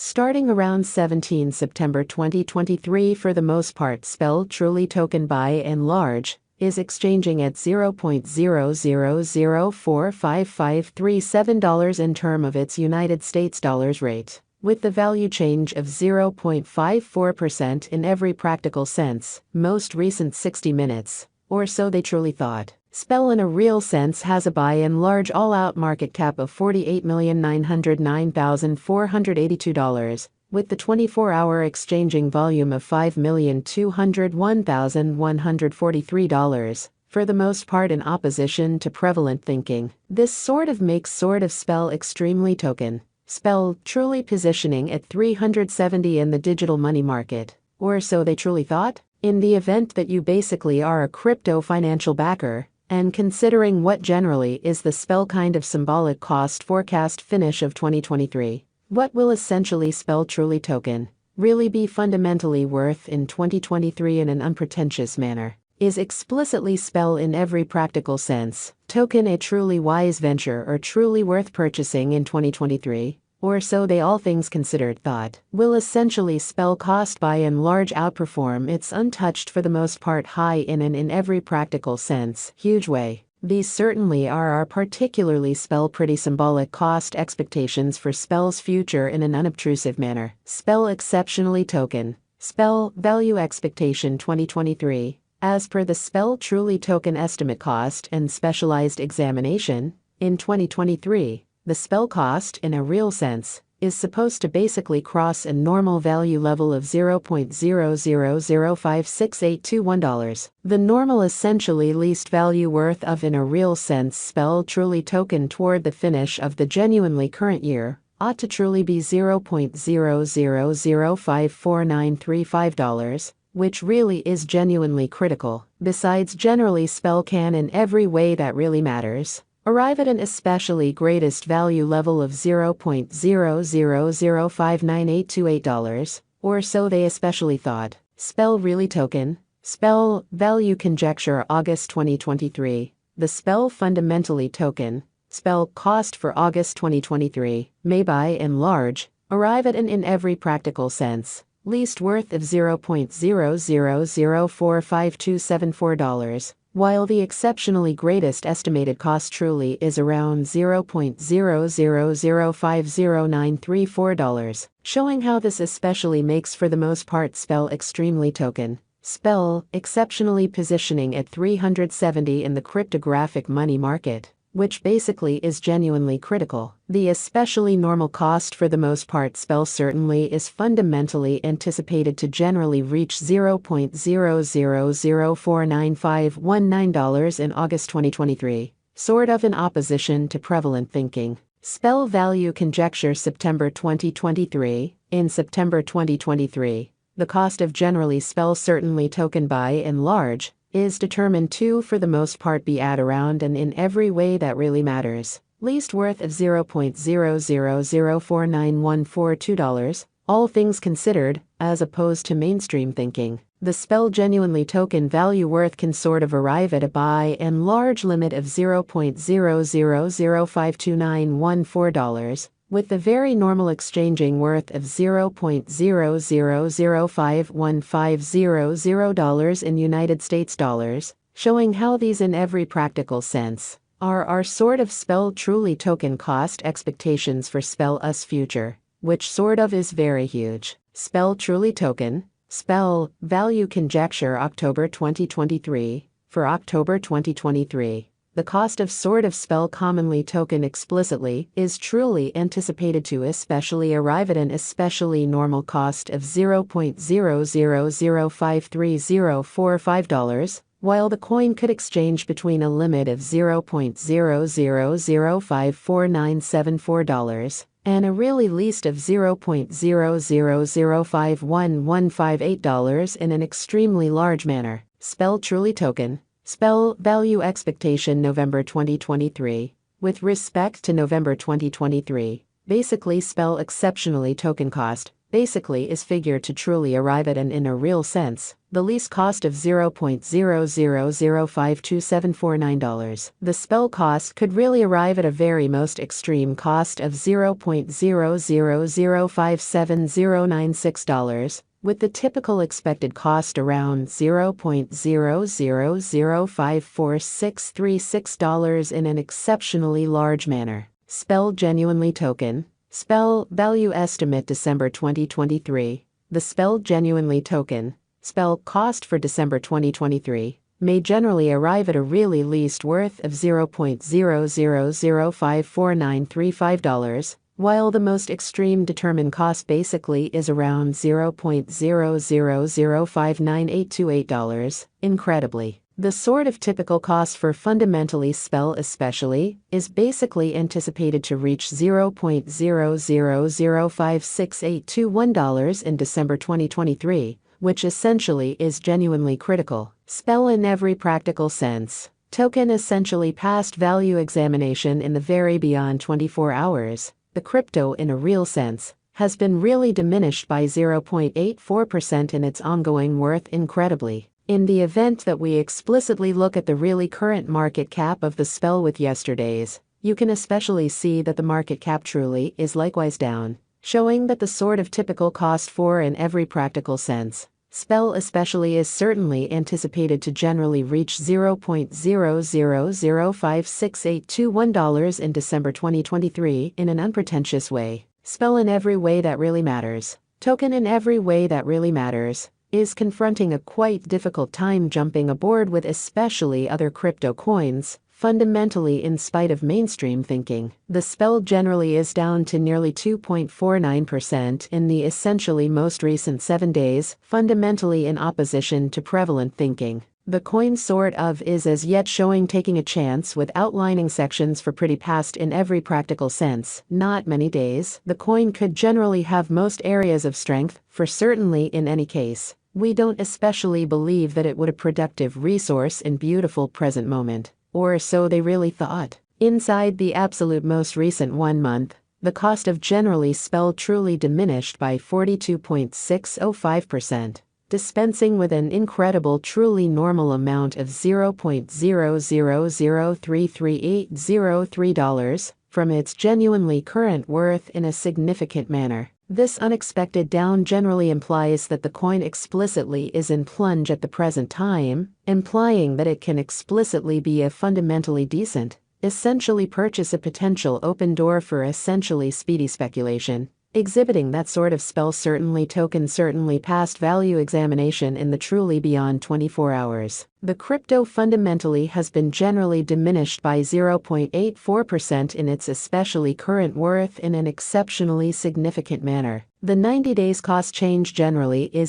Starting around 17 September 2023, for the most part, SPEL Truly token by and large is exchanging at $0.00455537 in term of its United States dollars rate, with the value change of 0.54% in every practical sense, most recent 60 minutes, or so they truly thought. SPEL in a real sense has a by and large all-out market cap of $48,909,482, with the 24-hour exchanging volume of $5,201,143, for the most part in opposition to prevalent thinking. This sort of makes SPEL extremely token. SPEL truly positioning at 370 in the digital money market, or so they truly thought. In the event that you basically are a crypto financial backer, and considering what generally is the SPEL kind of symbolic cost forecast finish of 2023, what will essentially SPEL Truly token really be fundamentally worth in 2023 in an unpretentious manner? Is explicitly SPEL in every practical sense token a truly wise venture or truly worth purchasing in 2023? Or so they all things considered thought. Will essentially SPEL cost by and large outperform its untouched for the most part high in every practical sense huge way? These certainly are our particularly SPEL pretty symbolic cost expectations for SPEL's future in an unobtrusive manner. SPEL exceptionally token. SPEL value expectation 2023. As per the SPEL Truly token estimate cost and specialized examination, in 2023, the SPEL cost, in a real sense, is supposed to basically cross a normal value level of $0.00056821. The normal essentially least value worth of, in a real sense, SPEL Truly token toward the finish of the genuinely current year ought to truly be $0.00054935, which really is genuinely critical. Besides, generally SPEL can in every way that really matters arrive at an especially greatest value level of $0.00059828, or so they especially thought. SPEL really token. SPEL value conjecture August 2023. The SPEL fundamentally token, SPEL cost for August 2023, may by and large arrive at an in every practical sense least worth of $0.00045274, while the exceptionally greatest estimated cost truly is around $0.00050934, showing how this especially makes for the most part SPEL extremely token. SPEL exceptionally positioning at 370 in the cryptographic money market, which basically is genuinely critical. The especially normal cost for the most part SPEL certainly is fundamentally anticipated to generally reach $0.00049519 in August 2023, sort of in opposition to prevalent thinking. SPEL value conjecture September 2023. In September 2023, the cost of generally SPEL certainly token by and large is determined to for the most part be at around and in every way that really matters least worth of $0.00049142, all things considered, as opposed to mainstream thinking. The SPEL genuinely token value worth can sort of arrive at a by and large limit of $0.00052914, with the very normal exchanging worth of $0.00051500 in United States dollars, showing how these in every practical sense are our sort of SPEL Truly token cost expectations for SPEL US future, which sort of is very huge. SPEL Truly token, SPEL value conjecture October 2023. For October 2023, the cost of sort of SPEL commonly token explicitly is truly anticipated to especially arrive at an especially normal cost of $0.00053045, while the coin could exchange between a limit of $0.00054974 and a really least of $0.00051158 in an extremely large manner. SPEL Truly token, SPEL value expectation November 2023. With respect to November 2023, basically SPEL exceptionally token cost basically is figured to truly arrive at an in a real sense, the least cost of $0.000527449. The spell cost could really arrive at a very most extreme cost of $0.0005796, with the typical expected cost around $0.0005466 in an exceptionally large manner. Spell genuinely token. Spell value estimate December 2023. The spell genuinely token, spell cost for December 2023, may generally arrive at a really least worth of $0.000549535, while the most extreme determined cost basically is around $0.000598828. Incredibly, the sort of typical cost for fundamentally spell especially is basically anticipated to reach $0.000568821 in December 2023, which essentially is genuinely critical. Spell in every practical sense. Token essentially passed value examination in the very beyond 24 hours. The crypto in a real sense has been really diminished by 0.84% in its ongoing worth incredibly. In the event that we explicitly look at the really current market cap of the spell with yesterday's, you can especially see that the market cap truly is likewise down, showing that the sort of typical cost for in every practical sense, spell especially is certainly anticipated to generally reach $0.000568821 in December 2023 in an unpretentious way. Spell in every way that really matters. Token in every way that really matters is confronting a quite difficult time jumping aboard with especially other crypto coins, fundamentally in spite of mainstream thinking. The spell generally is down to nearly 2.49% in the essentially most recent 7 days, fundamentally in opposition to prevalent thinking. The coin sort of is as yet showing taking a chance with outlining sections for pretty past in every practical sense. Not many days. The coin could generally have most areas of strength, for certainly in any case. We don't especially believe that it would a productive resource in beautiful present moment, or so they really thought. Inside the absolute most recent 1 month, the cost of generally spell truly diminished by 42.605%. Dispensing with an incredible truly normal amount of $0.000333803 from its genuinely current worth in a significant manner. This unexpected down generally implies that the coin explicitly is in plunge at the present time, implying that it can explicitly be a fundamentally decent, essentially purchase a potential open door for essentially speedy speculation. Exhibiting that sort of spell certainly token certainly passed value examination in the truly beyond 24 hours. The crypto fundamentally has been generally diminished by 0.84% in its especially current worth in an exceptionally significant manner. The 90 days cost change generally is